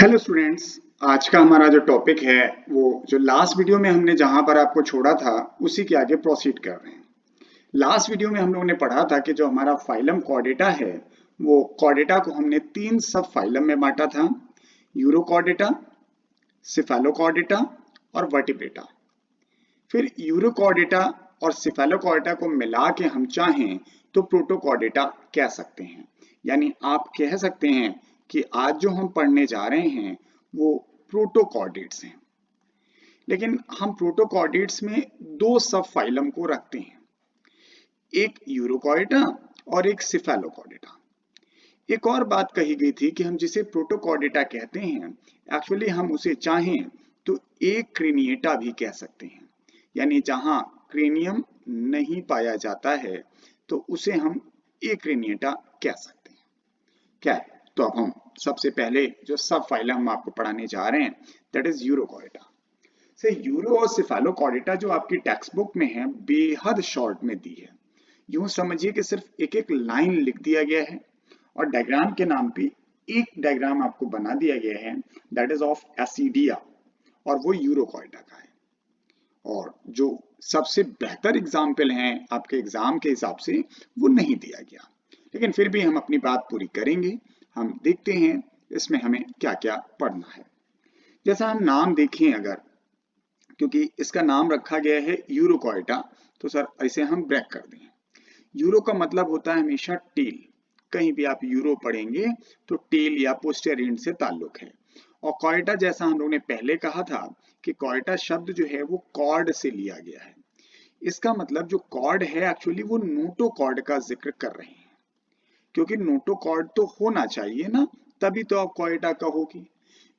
Hello students. आज का हमारा जो टॉपिक है वो जो लास्ट वीडियो में हमने जहां पर आपको छोड़ा था उसी के आगे प्रोसीड कर रहे हैं। लास्ट वीडियो में हम लोगों ने पढ़ा था कि जो हमारा फाइलम कॉर्डेटा है वो कॉर्डेटा को हमने तीन सब फाइलम में बांटा था। यूरोकॉर्डेटा, सिफेलोकॉर्डेटा और वर्टिब्रेटा। फिर यूरोकॉर्डेटा और सिफेलोकॉर्डेटा को मिला के हम चाहें तो प्रोटोकॉर्डेटा कह सकते हैं। यानी आप कह सकते हैं कि आज जो हम पढ़ने जा रहे हैं वो प्रोटोकॉर्डेट्स हैं। लेकिन हम प्रोटोकॉर्डेट्स में दो सब फाइलम को रखते हैं, एक यूरोकॉर्डेटा और एक सिफेलोकॉर्डेटा। एक और बात कही गई थी कि हम जिसे प्रोटोकॉर्डेटा कहते हैं एक्चुअली हम उसे चाहें तो एक क्रेनिएटा भी कह सकते हैं। यानी जहां क्रेनियम नहीं पाया जाता है तो उसे हम एक क्रेनिएटा कह सकते हैं। क्या है? तो अब हम सबसे पहले जो सब फाइलम हम आपको पढ़ाने जा रहे हैं दैट इज यूरोकॉर्डेटा। से यूरो और सिफेलोकॉर्डेटा जो आपकी टेक्स्ट बुक में है बेहद शॉर्ट में दी है। यूं समझिए कि सिर्फ एक एक लाइन लिख दिया गया है और डायग्राम के नाम पे एक डायग्राम आपको बना दिया गया है दैट इज ऑफ एसिडिया और वो यूरोकॉर्डेटा का है। और जो सबसे बेहतर एग्जाम्पल हैं आपके एग्जाम के हिसाब से वो नहीं दिया गया, लेकिन फिर भी हम अपनी बात पूरी करेंगे। हम देखते हैं इसमें हमें क्या क्या पढ़ना है। जैसा हम नाम देखें, अगर क्योंकि इसका नाम रखा गया है यूरोकॉर्डेटा तो सर इसे हम ब्रेक कर दें। यूरो का मतलब होता है हमेशा टेल। कहीं भी आप यूरो पढ़ेंगे तो टेल या पोस्टीरियर एंड से ताल्लुक है। और कॉर्डेटा जैसा हम लोगों ने पहले कहा था कि कॉर्डेटा शब्द जो है वो कॉर्ड से लिया गया है। इसका मतलब जो कॉर्ड है एक्चुअली वो नोटोकॉर्ड का जिक्र कर रहे हैं, क्योंकि नोटोकॉर्ड तो होना चाहिए ना, तभी तो आप कॉर्डेटा कहोगे।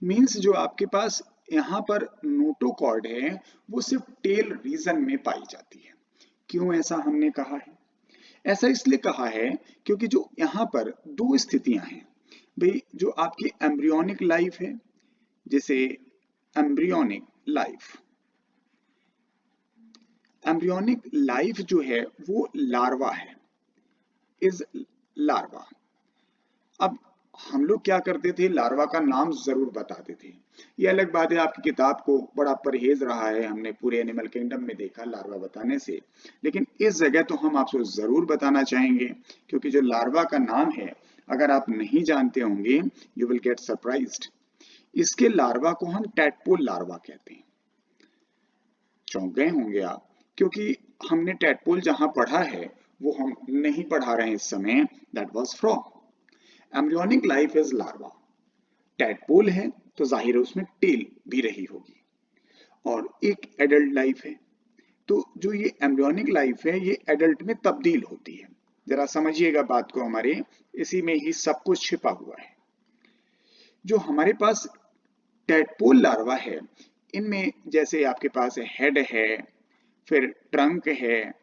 मीन्स जो आपके पास यहाँ पर नोटोकॉर्ड है वो सिर्फ टेल रीजन में पाई जाती है। क्यों ऐसा हमने कहा है? ऐसा इसलिए कहा है क्योंकि जो यहाँ पर दो स्थितियां हैं भाई, जो आपकी एम्ब्रियोनिक लाइफ है, जैसे एम्ब्रियोनिक लाइफ, एम्ब्रियोनिक लाइफ जो है वो लार्वा है, इज लार्वा। अब हम लोग क्या करते थे, लार्वा का नाम जरूर बताते थे। ये अलग बात है आपकी किताब को बड़ा परहेज रहा है, हमने पूरे एनिमल किंगडम में देखा लार्वा बताने से, लेकिन इस जगह तो हम आपको जरूर बताना चाहेंगे क्योंकि जो लार्वा का नाम है अगर आप नहीं जानते होंगे यू विल गेट सरप्राइज्ड। इसके लार्वा को हम टैडपोल लार्वा कहते हैं। चौंक गए होंगे आप, क्योंकि हमने टैडपोल जहां पढ़ा है वो हम नहीं पढ़ा रहे हैं इस समय, that was frog. Embryonic life is larva. Tadpole है तो जाहिर है उसमें टेल भी रही होगी। और एक एडल्ट लाइफ है, तो जो ये एम्ब्रियोनिक लाइफ है ये एडल्ट में तब्दील होती है। जरा समझिएगा बात को, हमारे इसी में ही सब कुछ छिपा हुआ है। जो हमारे पास टैडपोल लार्वा है इनमें जैसे आपके पास हेड है, फिर ट्रंक है,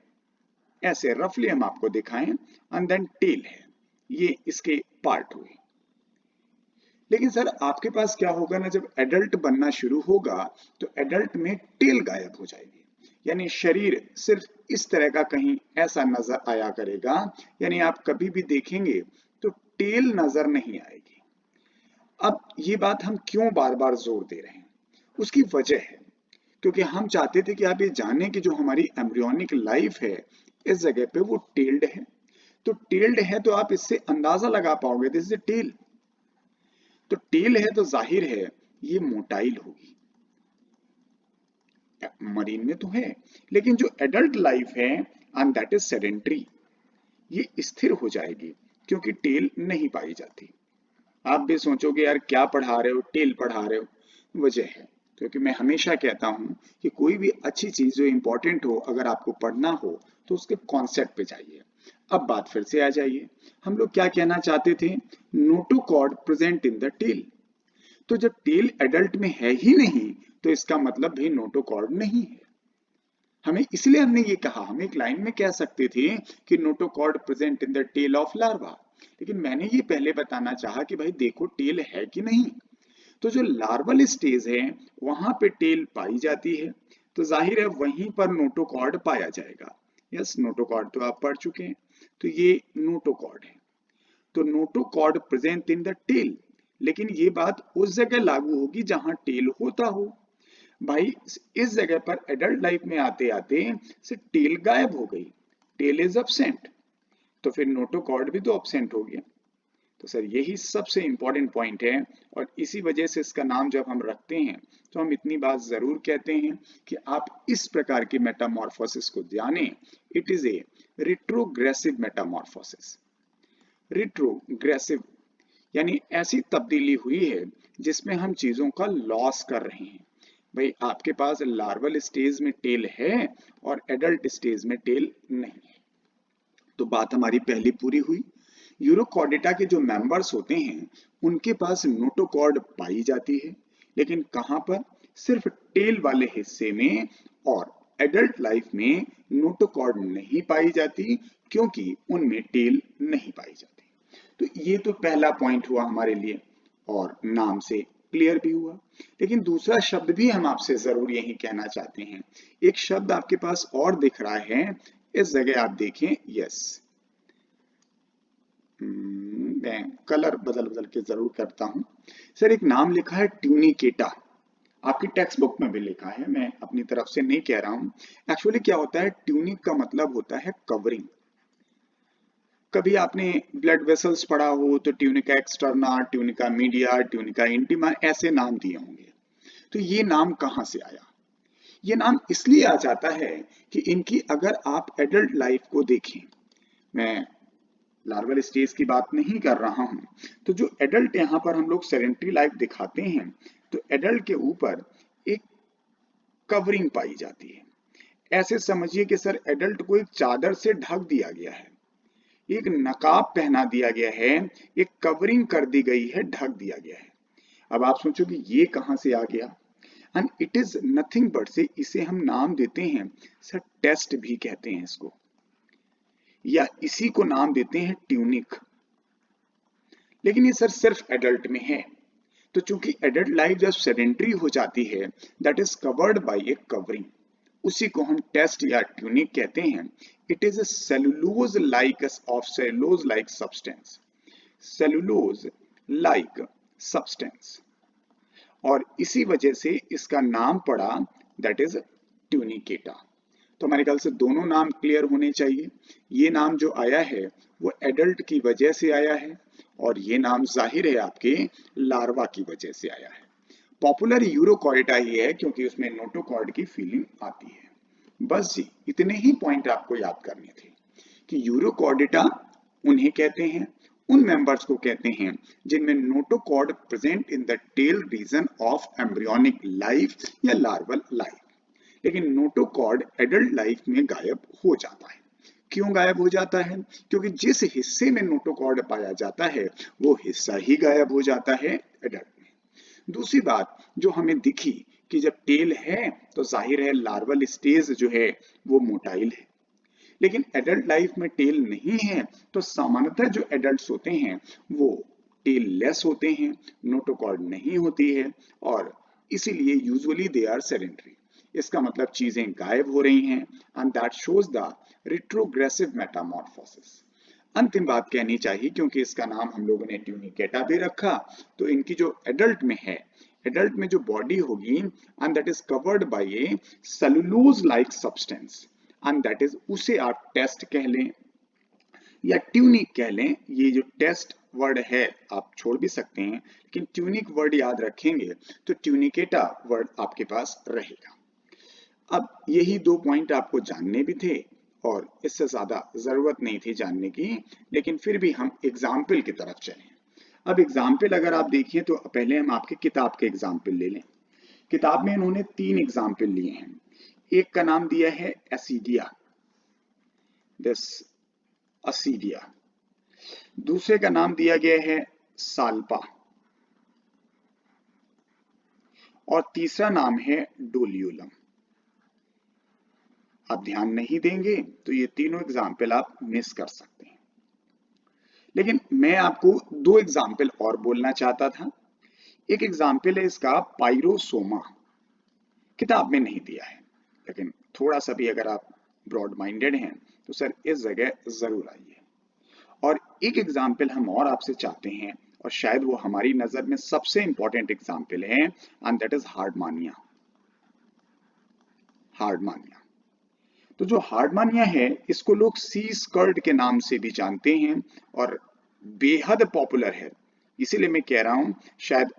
ऐसे रफली हम आपको दिखाएं, एंड देन टेल है। ये इसके पार्ट हुए। लेकिन सर आपके पास क्या होगा ना, जब एडल्ट बनना शुरू होगा तो एडल्ट में टेल गायब हो जाएगी। यानी शरीर सिर्फ इस तरह का कहीं ऐसा नजर आया करेगा, यानी आप कभी भी देखेंगे तो टेल नजर नहीं आएगी। अब ये बात हम क्यों बार बार जोर दे रहे हैं, उसकी वजह है क्योंकि हम चाहते थे कि आप ये जानें कि जो हमारी एम्ब्रियोनिक लाइफ है इस जगह पे वो टेल्ड है। तो टेल्ड है तो आप इससे अंदाजा लगा पाओगे दिस इज टेल। तो टेल है तो जाहिर है ये मोटाइल होगी। मरीन में तो है, लेकिन जो एडल्ट लाइफ है एंड दैट इज सेडेंट्री, ये स्थिर हो जाएगी क्योंकि टेल नहीं पाई जाती। आप भी सोचोगे यार क्या पढ़ा रहे हो, टेल पढ़ा रहे हो। वजह है क्योंकि मैं हमेशा कहता हूं कि कोई भी अच्छी चीज जो इंपॉर्टेंट हो अगर आपको पढ़ना हो तो उसके कॉन्सेप्ट पे जाइए। अब बात फिर से आ जाइए, हम लोग क्या कहना चाहते थे, notochord present in the tail. तो जब टेल एडल्ट में है ही नहीं तो इसका मतलब भी नोटोकॉर्ड नहीं है। हमें इसलिए हमने ये कहा, हम एक लाइन में कह सकते थे कि notochord present in the tail of larva, लेकिन मैंने ये पहले बताना चाहा कि भाई देखो टेल है कि नहीं। तो जो लार्वल स्टेज है वहां पे टेल पाई जाती है, तो जाहिर है वहीं पर नोटोकॉर्ड पाया जाएगा। यस, नोटोकॉर्ड तो आप पढ़ चुके हैं, तो ये नोटोकॉर्ड है। तो notochord present in the tail, लेकिन ये बात उस जगह लागू होगी जहां टेल होता हो। भाई इस जगह पर एडल्ट लाइफ में आते आते से टेल गायब हो गई, टेल इज एब्सेंट, तो फिर नोटोकॉर्ड भी तो एब्सेंट हो गया। तो सर यही सबसे इंपॉर्टेंट पॉइंट है, और इसी वजह से इसका नाम जब हम रखते हैं तो हम इतनी बात जरूर कहते हैं कि आप इस प्रकार की मेटामॉर्फोसिस को जानें। It is a retrogressive Metamorphosis. Retrogressive यानी ऐसी तब्दीली हुई है जिसमें हम चीजों का लॉस कर रहे हैं। भाई आपके पास लार्वल स्टेज में टेल है और एडल्ट स्टेज में टेल नहीं है, तो बात हमारी पहली पूरी हुई। यूरोकॉर्डेटा के जो मेंबर्स होते हैं उनके पास नोटोकॉर्ड पाई जाती है, लेकिन कहां पर? सिर्फ टेल वाले हिस्से में, और एडल्ट लाइफ में नोटोकॉर्ड नहीं पाई जाती क्योंकि उनमें टेल नहीं पाई जाती। तो ये तो पहला पॉइंट हुआ हमारे लिए, और नाम से क्लियर भी हुआ। लेकिन दूसरा शब्द भी हम आपसे जरूर यही कहना चाहते हैं। एक शब्द आपके पास और दिख रहा है, इस जगह आप देखें, यस, मैं कलर बदल बदल के जरूर करता हूं। सर एक नाम लिखा है ट्यूनिकेटा, आपकी टेक्स्ट बुक में भी लिखा है, मैं अपनी तरफ से नहीं कह रहा हूं। एक्चुअली क्या होता है, ट्यूनिक का मतलब होता है कवरिंग। कभी आपने ब्लड वेसल्स पढ़ा हो तो tunica externa, tunica media, tunica intima ऐसे नाम दिए होंगे। तो ये नाम कहां से आया? ये नाम इसलिए आ जाता है कि इनकी अगर आप एडल्ट लाइफ को देखें, मैं लार्वल स्टेज की बात नहीं कर रहा हूं, तो जो एडल्ट यहां पर हम लोग सेडेंटरी लाइफ दिखाते हैं, तो एडल्ट के ऊपर एक कवरिंग पाई जाती है। ऐसे समझिए कि सर एडल्ट को एक चादर से ढक दिया गया है, एक नकाब पहना दिया गया है, एक कवरिंग कर दी गई है, ढक दिया गया है। अब आप सोचो कि ये कहां से आ गया, and it is nothing but से इसे हम नाम देते हैं सर, टेस्ट भी कहते हैं इसको, या इसी को नाम देते हैं ट्यूनिक। लेकिन ये सर सिर्फ एडल्ट में है। तो चूंकि एडल्ट लाइफ जब सेडेंटरी हो जाती है, that is covered by A covering, उसी को हम टेस्ट या ट्यूनिक कहते हैं। It is a cellulose like of cellulose like substance, cellulose like substance, और इसी वजह से इसका नाम पड़ा, दैट इज ट्यूनिकेटा। तो हमारे ख्याल से दोनों नाम क्लियर होने चाहिए। ये नाम जो आया है वो एडल्ट की वजह से आया है, और ये नाम जाहिर है आपके लार्वा की वजह से आया है। पॉपुलर यूरोकॉर्डेटा ही है क्योंकि उसमें नोटोकॉर्ड की फीलिंग आती है। बस जी इतने ही पॉइंट आपको याद करने थे कि यूरोकॉर्डेटा उन्हें कहते हैं, उन मेंबर्स को कहते हैं जिनमें notochord present in the tail region of embryonic life या लार्वल लाइफ। लेकिन नोटोकॉर्ड एडल्ट लाइफ में गायब हो जाता है। क्यों गायब हो जाता है? क्योंकि जिस हिस्से में नोटोकॉर्ड पाया जाता है वो हिस्सा ही गायब हो जाता है एडल्ट में। दूसरी बात जो हमें दिखी कि जब टेल है तो जाहिर है लार्वल स्टेज जो है वो मोटाइल है, लेकिन एडल्ट लाइफ में टेल नहीं है, तो सामान्यतः जो एडल्ट्स होते हैं वो टेल लेस होते हैं, नोटोकॉर्ड नहीं होती है, और इसीलिए यूजुअली दे आर सेडेंटरी। इसका मतलब चीजें गायब हो रही हैं, and that shows the retrogressive Metamorphosis. अंतिम बात कहनी चाहिए क्योंकि इसका नाम हम लोगों ने ट्यूनिकेटा भी रखा, तो इनकी जो एडल्ट में है, एडल्ट में जो बॉडी होगी, and that is covered by A cellulose like substance, and that is, उसे आप टेस्ट कह लें या ट्यूनिक कह लें। ये जो टेस्ट वर्ड है आप छोड़ भी सकते हैं, लेकिन ट्यूनिक वर्ड याद रखेंगे तो ट्यूनिकेटा वर्ड आपके पास रहेगा। अब यही दो पॉइंट आपको जानने भी थे, और इससे ज्यादा जरूरत नहीं थी जानने की, लेकिन फिर भी हम एग्जाम्पल की तरफ चलें। अब एग्जाम्पल अगर आप देखिए तो पहले हम आपके किताब के एग्जाम्पल ले लें। किताब में इन्होंने 3 एग्जाम्पल लिए हैं। एक का नाम दिया है एसिडिया, दिस असीडिया। दूसरे का नाम दिया गया है साल्पा, और तीसरा नाम है डोलियोलम। आप ध्यान नहीं देंगे तो ये तीनों एग्जाम्पल आप मिस कर सकते हैं। लेकिन मैं आपको 2 एग्जाम्पल और बोलना चाहता था। एक एग्जाम्पल है इसका पायरोसोमा, किताब में नहीं दिया है, लेकिन थोड़ा सा भी अगर आप ब्रॉड माइंडेड हैं तो सर इस जगह जरूर आइए। और एक एग्जाम्पल हम और आपसे चाहते हैं और शायद वो हमारी नजर में सबसे इंपॉर्टेंट एग्जाम्पल है, एंड दैट इज हार्डमानिया। हार्डमानिया, तो जो हार्डमानिया है इसको लोग सी स्कर्ट के नाम से भी जानते हैं और बेहद पॉपुलर है। इसीलिए मैं कह रहा हूं शायद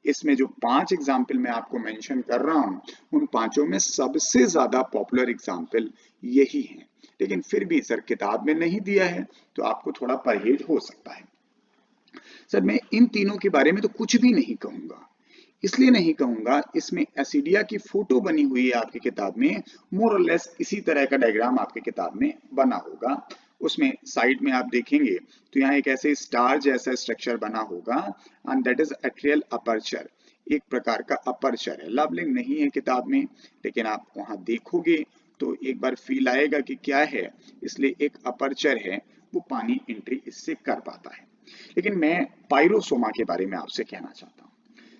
इसमें जो 5 एग्जाम्पल मैं आपको मेंशन कर रहा हूं उन पांचों में सबसे ज्यादा पॉपुलर एग्जाम्पल यही है। लेकिन फिर भी सर किताब में नहीं दिया है तो आपको थोड़ा परहेज हो सकता है। सर मैं इन तीनों के बारे में तो कुछ भी नहीं कहूंगा, इसलिए नहीं कहूंगा, इसमें एसिडिया की फोटो बनी हुई है आपकी किताब में, मोर और लेस इसी तरह का डायग्राम आपकी किताब में बना होगा। उसमें साइड में आप देखेंगे तो यहाँ एक ऐसे स्टार जैसा स्ट्रक्चर बना होगा, and that is atrial aperture, एक प्रकार का अपर्चर है। लवलिंग नहीं है किताब में, लेकिन आप वहां देखोगे तो एक बार फील आएगा कि क्या है, इसलिए एक अपर्चर है, वो पानी एंट्री इससे कर पाता है। लेकिन मैं पाइरोसोमा के बारे में आपसे कहना चाहता हूँ।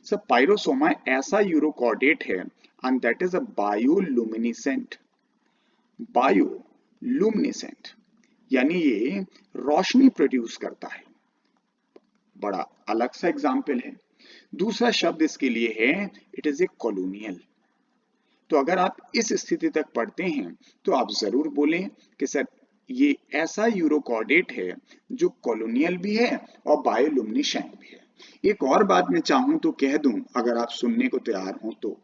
सर पाइरोसोमा ऐसा यूरोकॉर्डेट है एंड दैट इज अ बायोलुमिनिसेंट। बायोलुमिनिसेंट यानी ये रोशनी प्रोड्यूस करता है। बड़ा अलग सा एग्जाम्पल है। दूसरा शब्द इसके लिए है, इट इज ए कॉलोनियल। तो अगर आप इस स्थिति तक पढ़ते हैं तो आप जरूर बोलें कि सर ये ऐसा यूरोकॉर्डेट है जो कॉलोनियल भी है और बायोलुमिनिसेंट भी है। एक और बात मैं चाहूं तो कह दूं, अगर आप सुनने को तैयार हो तो।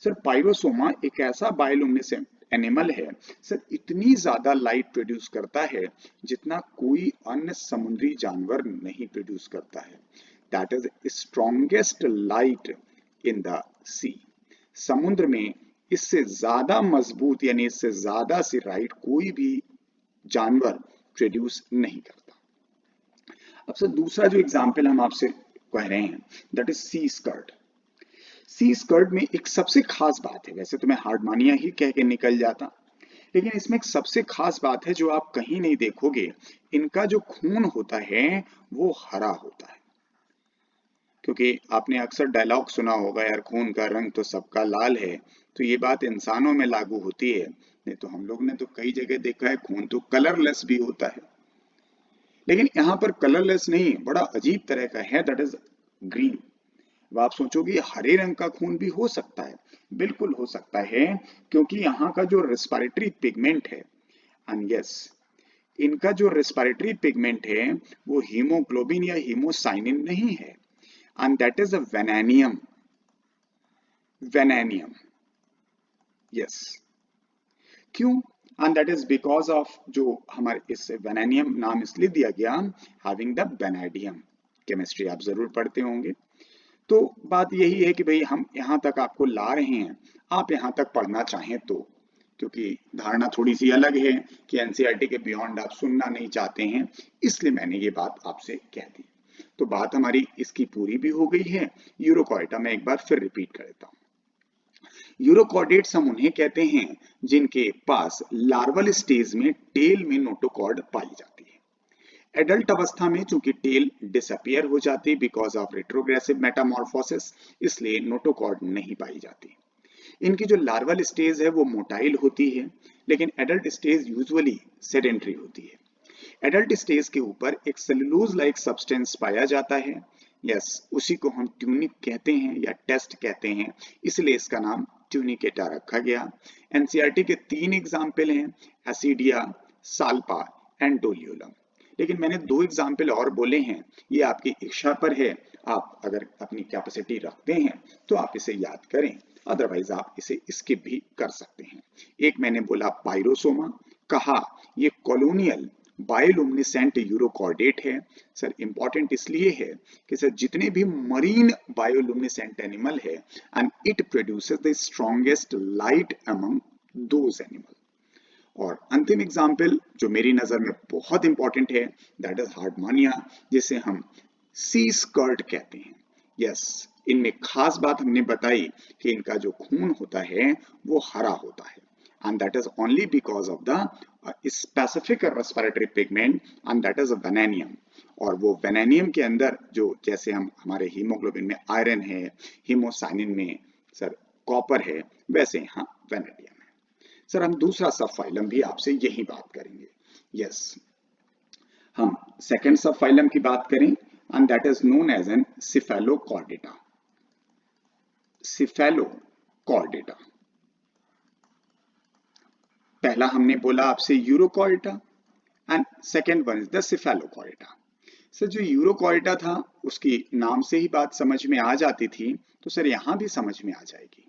सर पाइरोसोमा एक ऐसा बायोलुमिनेसेंट एनिमल है, सर इतनी ज्यादा लाइट प्रोड्यूस करता है जितना कोई अन्य समुद्री जानवर नहीं प्रोड्यूस करता है। That is strongest light in the sea. समुद्र में इससे ज्यादा मजबूत यानी इससे ज्यादा सी लाइट कोई भी जानवर प्रोड्यूस नहीं करता। अब सर दूसरा जो एग्जाम्पल हम आपसे कह रहे हैं that is sea squirt. Sea squirt में एक सबसे खास बात है, वैसे तो मैं हार्डमानिया ही कह के निकल जाता, लेकिन इसमें एक सबसे खास बात है जो आप कहीं नहीं देखोगे। इनका जो खून होता है वो हरा होता है। क्योंकि आपने अक्सर डायलॉग सुना होगा, यार खून का रंग तो सबका लाल है, तो ये बात इंसानों में लागू होती है। नहीं तो हम लोग ने तो कई जगह देखा है खून तो कलरलेस भी होता है, लेकिन यहाँ पर कलरलेस नहीं, बड़ा अजीब तरह का है, दैट इज ग्रीन। अब आप सोचोगे हरे रंग का खून भी हो सकता है, बिल्कुल हो सकता है, क्योंकि यहाँ का जो रेस्पिरेटरी पिगमेंट है, एंड यस इनका जो रेस्पिरेटरी पिगमेंट है वो हीमोग्लोबिन या हीमोसाइनिन नहीं है, and that is a वेनेनियम। वेनेनियम, yes. क्यों? And that is because of जो हमारे इस वेनेनियम नाम इसलिए दिया गया, हैविंग द वेनेडियम। केमिस्ट्री आप जरूर पढ़ते होंगे। तो बात यही है कि भाई हम यहाँ तक आपको ला रहे हैं, आप यहाँ तक पढ़ना चाहें तो, क्योंकि धारणा थोड़ी सी अलग है कि एनसीईआरटी के बियॉन्ड आप सुनना नहीं चाहते हैं, इसलिए मैंने ये बात आपसे कह दी। तो बात हमारी इसकी पूरी भी हो गई है। यूरोकॉर्डा मैं एक बार फिर रिपीट कर देता हूँ। यूरोकॉर्डेट्स हम उन्हें कहते हैं जिनके पास लार्वल स्टेज में टेल में नोटोकॉर्ड पाई जाती है। एडल्ट अवस्था में चूंकि टेल डिसअपियर हो जाती है बिकॉज ऑफ रेट्रोग्रेसिव मेटामॉर्फोसिस, इसलिए नोटोकॉर्ड नहीं पाई जाती। इनकी जो लार्वल स्टेज है वो मोटाइल होती है, लेकिन एडल्ट स्टेज यूजुअली सेडेंटरी होती है। एडल्ट स्टेज के ऊपर एक सेलुलोज लाइक सब्सटेंस पाया जाता है, यस उसी को हम ट्यूनिक कहते हैं या टेस्ट कहते हैं, इसलिए इसका नाम ट्यूनिकेटा रखा गया। एनसीईआरटी के 3 एग्जाम्पल हैं, एसिडिया, साल्पा एंड डोलियोलम। लेकिन मैंने 2 एग्जाम्पल और बोले हैं, ये आपकी इच्छा पर है। आप अगर अपनी कैपेसिटी रखते हैं तो आप इसे याद करें, अदरवाइज आप इसे स्किप भी कर सकते हैं। एक मैंने बोला पाइरोसोमा, कहा ये कॉलोनियल बायोलुमिनेसेंट यूरोकॉर्डेट है। सर इंपॉर्टेंट इसलिए है कि सर जितने भी मरीन बायोलुमिनेसेंट एनिमल है, and it produces the strongest light among those animal. और अंतिम एग्जाम्पल जो मेरी नजर में बहुत इंपॉर्टेंट है, दैट इज हार्डमानिया, जिसे हम सी स्कर्ट कहते हैं। यस इनमें खास बात हमने बताई कि इनका जो खून होता है वो हरा होता है, and that is only because of the specific respiratory pigment, and that is vanadium। और वो वेनेनियम के अंदर जो जैसे हम हमारे हीमोग्लोबिन में आयरन है, हीमोसाइनिन में सर कॉपर है, वैसे यहाँ वेनेडियम है। सर हम दूसरा सब फाइलम भी आपसे यही बात करेंगे। यस हम सेकेंड सब फाइलम की बात करें, and that is known as an cephalochordata. Cephalochordata. पहला हमने बोला आपसे urochordata and second one is the cephalochordata. Sir जो यूरोकॉर्डा था उसकी नाम से ही बात समझ में आ जाती थी, तो सर यहाँ भी समझ में आ जाएगी.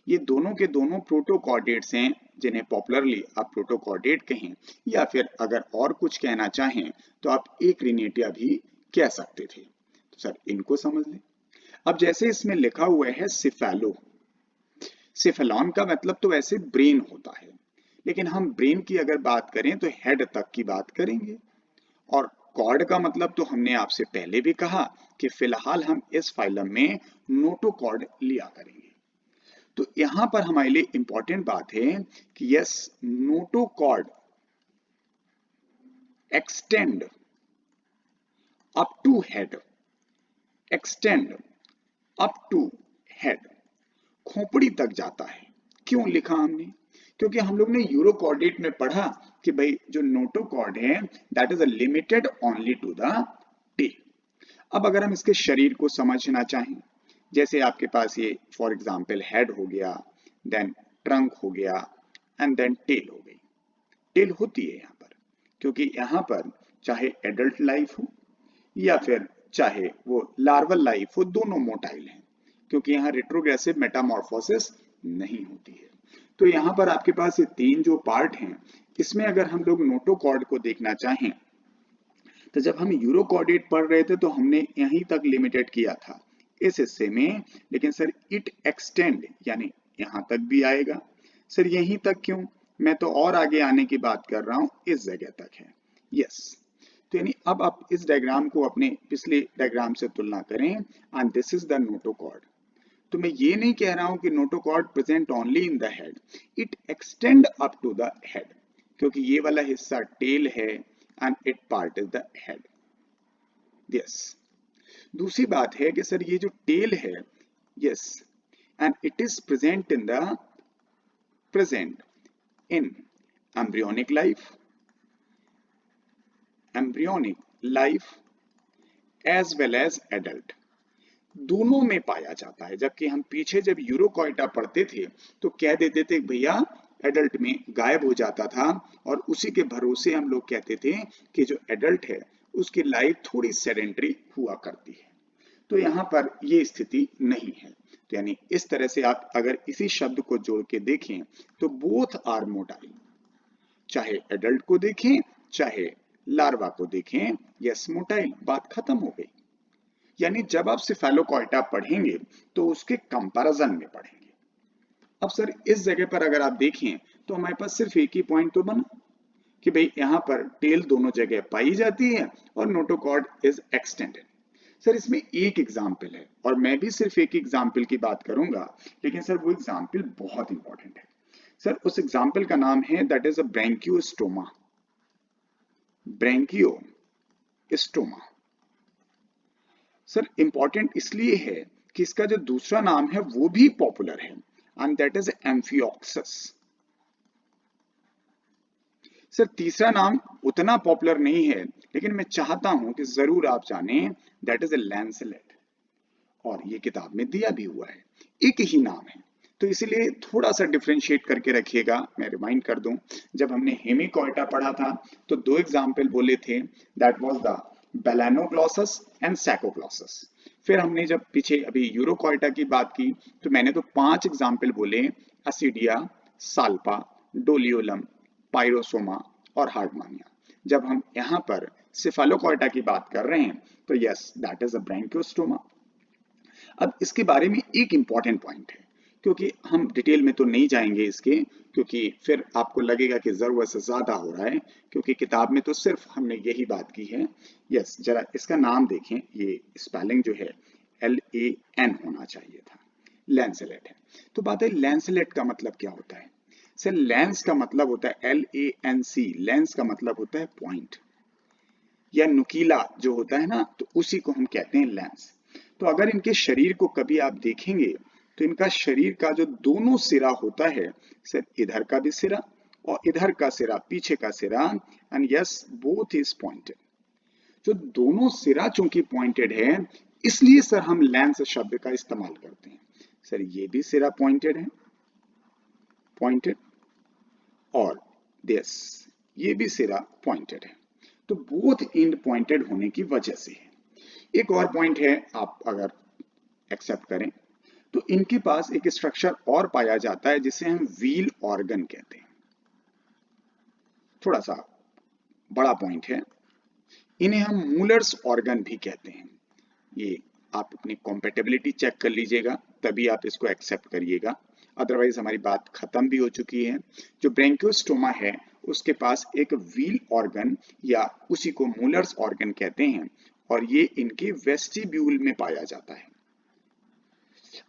ये दोनों के दोनों प्रोटोकॉर्डेट्स हैं, जिन्हें पॉपुलरली आप प्रोटोकॉर्डेट कहें या फिर अगर और कुछ कहना चाहें तो आप एक्रिनेटिया भी कह सकते थे. तो सर इनको समझ लें. अब जैसे इसमें लिखा हुआ है सिफेलो, सिफेलॉन का मतलब तो वैसे ब्रेन होता है, लेकिन हम ब्रेन की अगर बात करें तो हेड तक की बात करेंगे. और कॉर्ड का मतलब तो हमने आपसे पहले भी कहा कि फिलहाल हम इस फाइलम में नोटोकॉर्ड लिया करेंगे. तो यहां पर हमारे लिए इंपॉर्टेंट बात है कि yes, notochord extend up to head, extend up to head, खोपड़ी तक जाता है. क्यों लिखा हमने? क्योंकि हम लोग ने यूरोकॉर्डेट में पढ़ा कि भाई जो नोटोकॉर्ड है that is limited only to the tail. अब अगर हम इसके शरीर को समझना चाहें, जैसे आपके पास ये फॉर एग्जांपल हेड हो गया, देन ट्रंक हो गया एंड देन टेल हो गई. टेल होती है यहाँ पर क्योंकि यहाँ पर चाहे एडल्ट लाइफ हो या फिर चाहे वो लार्वल लाइफ हो, दोनों मोटाइल हैं क्योंकि यहाँ रेट्रोग्रेसिव मेटामॉर्फोसिस नहीं होती है. तो यहाँ पर आपके पास ये तीन जो पार्ट हैं, इसमें अगर हम लोग नोटोकॉर्ड को देखना चाहें तो जब हम यूरोकॉर्डेट पढ़ रहे थे तो हमने यहीं तक लिमिटेड किया था इस हिस्से में, लेकिन सर इट एक्सटेंड यानी यहां तक भी आएगा. सर यहीं तक क्यों? मैं तो और आगे आने की बात कर रहा हूं, इस जगह तक है. यस, तो यानी अब आप इस डायग्राम को अपने पिछले डायग्राम से तुलना करें and this is the notochord. तो मैं ये नहीं कह रहा हूं कि notochord present only in the head, it extend up to the head, क्योंकि ये वाला हिस्सा टेल है and it part is the head. Yes, दूसरी बात है कि सर ये जो टेल है, yes, and it is present in embryonic life as well as adult, दोनों में पाया जाता है. जबकि हम पीछे जब यूरोकॉर्डा पढ़ते थे तो कह देते थे भैया एडल्ट में गायब हो जाता था, और उसी के भरोसे हम लोग कहते थे कि जो एडल्ट है उसकी लाइफ थोड़ी सेडेंटरी हुआ करती है. तो यहाँ पर ये स्थिति नहीं है. तो यानी इस तरह से आप अगर इसी शब्द को जोड़ के देखें तो बोथ आर मोटाइल, चाहे एडल्ट को देखें चाहे लार्वा को देखें, यस मोटाइल, बात खत्म हो गई. यानी जब आप सिफेलोकॉर्डा पढ़ेंगे तो उसके कंपैरिजन में पढ़ेंगे. अब सर इस जगह पर अगर आप देखें तो हमारे पास सिर्फ एक ही पॉइंट तो बना कि भाई यहाँ पर टेल दोनों जगह पाई जाती है और नोटोकॉर्ड इज एक्सटेंडेड. सर इसमें एक एग्जाम्पल है और मैं भी सिर्फ एक एग्जाम्पल की बात करूंगा, लेकिन सर वो एग्जाम्पल बहुत इंपॉर्टेंट है. सर उस एग्जाम्पल का नाम है that is a Branchiostoma. Branchiostoma sir important इसलिए है कि इसका जो दूसरा नाम है वो भी पॉपुलर है and that is amphioxus. Sir तीसरा नाम उतना पॉपुलर नहीं है, लेकिन मैं चाहता हूं कि जरूर आप जाने, दैट इज ए लैंसलेट, और ये किताब में दिया भी हुआ है. एक ही नाम है तो इसलिए थोड़ा सा डिफरेंशिएट करके रखिएगा. मैं रिमाइंड कर दूं, जब हमने हेमिकॉर्डा पढ़ा था तो दो एग्जाम्पल बोले थे, दैट वाज द बेलानोग्लॉसस एंड सैकोग्लॉसस. फिर हमने जब पीछे अभी यूरोकॉर्डा की बात की तो मैंने तो 5 एग्जाम्पल बोले, असिडिया, साल्पा, डोलियोलम, पाइरोसोमा और हार्डमानिया. जब हम यहाँ पर सिफेलोकॉर्डा की बात कर रहे हैं तो yes that is a Branchiostoma. अब इसके बारे में एक इंपॉर्टेंट पॉइंट है, क्योंकि हम डिटेल में तो नहीं जाएंगे इसके, क्योंकि फिर आपको लगेगा कि जरूरत से ज्यादा हो रहा है, क्योंकि किताब में तो सिर्फ हमने यही बात की है. यस, जरा इसका नाम देखें, ये स्पेलिंग जो है LAN होना चाहिए था, लैंसलेट है. तो बात है लैंसलेट का मतलब क्या होता है. सर लेंस का मतलब होता है LANC, लेंस का मतलब होता है पॉइंट या नुकीला जो होता है ना, तो उसी को हम कहते हैं लेंस. तो अगर इनके शरीर को कभी आप देखेंगे तो इनका शरीर का जो दोनों सिरा होता है, सर इधर का भी सिरा और इधर का सिरा, पीछे का सिरा, and yes both is pointed. जो दोनों सिरा चूंकि पॉइंटेड है इसलिए सर हम लेंस शब्द का इस्तेमाल करते हैं। सर ये भी सिरा पॉइंटेड है, पॉइंटेड, और दिस ये भी सिरा पॉइंटेड है, तो बोथ एंड पॉइंटेड होने की वजह से है। एक और पॉइंट है, आप अगर एक्सेप्ट करें तो इनके पास एक स्ट्रक्चर और पाया जाता है जिसे हम व्हील ऑर्गन कहते हैं। थोड़ा सा बड़ा पॉइंट है, इन्हें हम मूलर्स ऑर्गन भी कहते हैं। ये आप अपनी कॉम्पेटेबिलिटी चेक कर लीजिएगा, तभी आप इसको एक्सेप्ट करिएगा, अदरवाइज हमारी बात खत्म भी हो चुकी है। जो ब्रैंकियोस्टोमा है उसके पास एक व्हील ऑर्गन या उसी को मूलर्स ऑर्गन कहते हैं, और ये इनके वेस्टिब्यूल में पाया जाता है।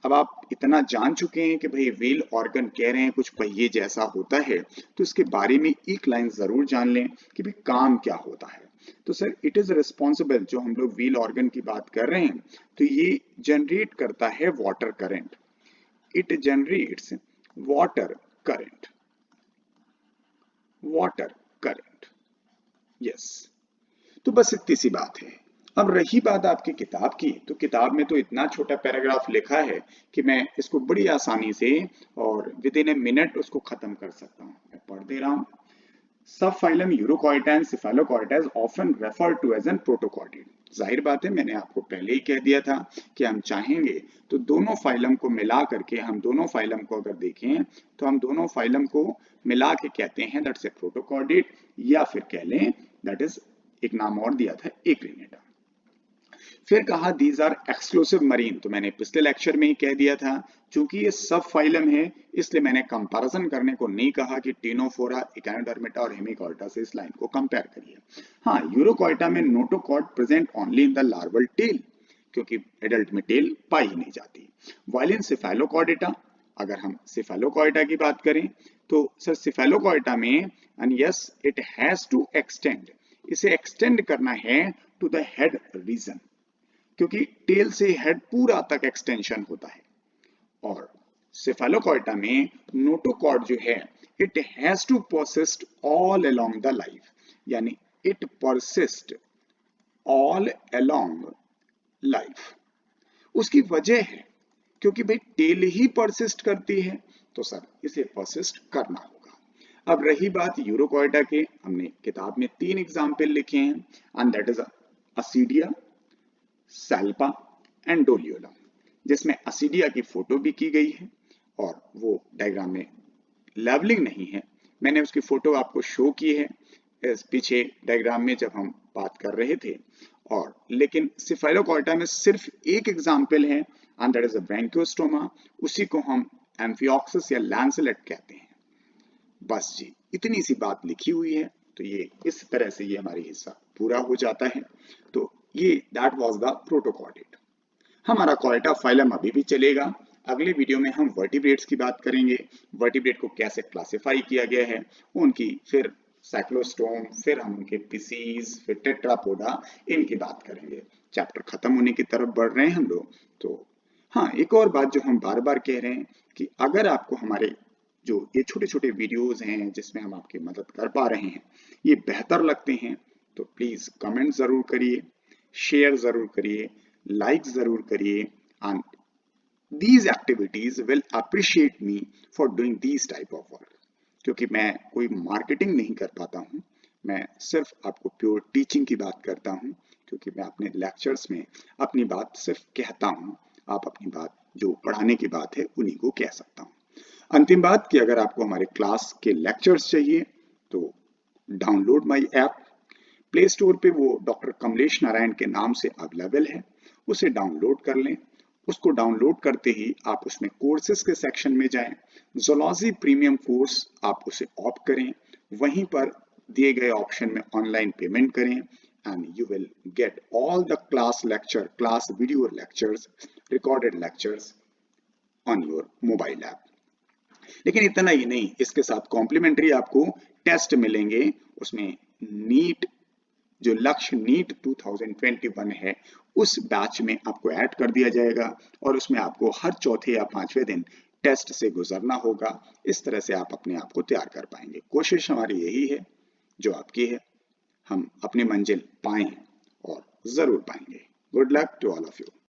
अब आप इतना जान चुके हैं कि भाई व्हील ऑर्गन कह रहे हैं कुछ पहिए जैसा होता है, तो इसके बारे में एक लाइन जरूर जान लें कि भाई काम क्या होता है। तो सर इट इज रिस्पॉन्सिबल, जो हम लोग व्हील ऑर्गन की बात कर रहे हैं, तो ये जनरेट करता है water current. It generates water current, water current, yes. तो बस इतनी सी बात है। अब रही बात आपकी किताब की, तो किताब में तो इतना छोटा पैराग्राफ लिखा है कि मैं इसको बड़ी आसानी से और विद इन ए मिनट उसको खत्म कर सकता हूं। मैं पढ़ दे रहा हूं। Subphylum urochordata and cephalochordata is often referred to as an protochordate. जाहिर बात है, मैंने आपको पहले ही कह दिया था कि हम चाहेंगे तो दोनों फाइलम को मिला करके, हम दोनों फाइलम को अगर देखें तो हम दोनों फाइलम को मिला के कहते हैं दैट्स ए प्रोटोकॉर्डिड, या फिर कह लें दैट इज, एक नाम और दिया था, एक्रिनेटा। फिर कहा दीज आर एक्सक्लूसिव मरीन, तो मैंने पिछले लेक्चर में ही कह दिया था, चूंकि ये सब फाइलम है इसलिए मैंने कंपैरिजन करने को नहीं कहा कि टीनोफोरा, इकानोडर्मेटा और हेमिकॉर्टा से इस लाइन को कंपेयर करिए। हाँ, यूरोकॉर्टा में notochord present only in the larval tail, क्योंकि एडल्ट में टेल पाई ही नहीं जाती। वाइल इन सिफेलोकॉर्डेटा, अगर हम सिफेलोकॉर्डेटा की बात करें तो सर सिफेलोकॉर्डेटा में, and yes it has to extend, इसे एक्सटेंड करना है टू द हेड रीजन, क्योंकि टेल से हेड पूरा तक एक्सटेंशन होता है। और सिफेलोकॉर्डा में नोटोकॉर्ड जो है it has to persist all along the life, यानी it persist all along life. उसकी वजह है क्योंकि भाई टेल ही परसिस्ट करती है, तो सर इसे परसिस्ट करना होगा। अब रही बात यूरोकॉर्डा के, हमने किताब में 3 एग्जाम्पल लिखे हैं, and that is ascidia, salpa and doliolum, जिसमें असीडिया की फोटो भी की गई है और वो डायग्राम में लेवलिंग नहीं है, मैंने उसकी फोटो आपको शो की है इस पीछे डायग्राम में जब हम बात कर रहे थे। और लेकिन सिफेलोकॉर्डा में सिर्फ एक एग्जाम्पल है, and that is a Branchiostoma, उसी को हम एम्फिऑक्सिस या लैंसलेट कहते हैं। बस जी, इतनी सी बात लिखी हुई है, तो ये इस तरह से ये हमारी हिस्सा पूरा हो जाता है। तो ये दैट वाज द प्रोटोकॉर्डेट। हमारा कॉर्डेटा फाइलम अभी भी चलेगा। अगले वीडियो में हम वर्टिब्रेट्स की बात करेंगे, वर्टिब्रेट को कैसे क्लासिफाई किया गया है, उनकी फिर साइक्लोस्टोम, फिर हम उनके पिसीज, फिर टेट्रापोडा, इनकी बात करेंगे। चैप्टर खत्म होने की तरफ बढ़ रहे हैं हम लोग। तो हाँ, एक और बात जो हम बार बार कह रहे हैं कि अगर आपको हमारे जो ये छोटे छोटे वीडियोस हैं जिसमें हम आपकी मदद कर पा रहे हैं, ये बेहतर लगते हैं, तो प्लीज कमेंट जरूर करिए, शेयर जरूर करिए, लाइक जरूर करिए, and these activities will appreciate me for doing these type of work, क्योंकि मैं कोई मार्केटिंग नहीं कर पाता हूँ, मैं सिर्फ आपको प्योर टीचिंग की बात करता हूँ, क्योंकि मैं अपने लेक्चर्स में अपनी बात सिर्फ कहता हूँ, आप अपनी बात जो पढ़ाने की बात है उन्हीं को कह सकता हूँ। अंतिम बात कि अगर आपको हमारे क्लास के लेक्चर्स चाहिए तो download my app, play store पे वो डॉक्टर कमलेश नारायण के नाम से अवेलेबल है, उसे डाउनलोड कर लें। उसको डाउनलोड करते ही आप उसमें कोर्सेज के सेक्शन में जाएं, ज़ूलॉजी प्रीमियम कोर्स आप उसे ऑप्ट करें, वहीं पर दिए गए ऑप्शन में ऑनलाइन पेमेंट करें, and you will get all the class video lectures, recorded lectures on your mobile app. लेकिन इतना ही नहीं, इसके साथ कॉम्प्लीमेंट्री आपको टेस्ट मिलेंगे, उसमें नीट जो लक्ष्य नीट 2021 है उस बैच में आपको ऐड कर दिया जाएगा, और उसमें आपको हर चौथे या 5वें दिन टेस्ट से गुजरना होगा। इस तरह से आप अपने आप को तैयार कर पाएंगे। कोशिश हमारी यही है जो आपकी है, हम अपनी मंजिल पाएं जरूर पाएंगे। Good luck to all of you.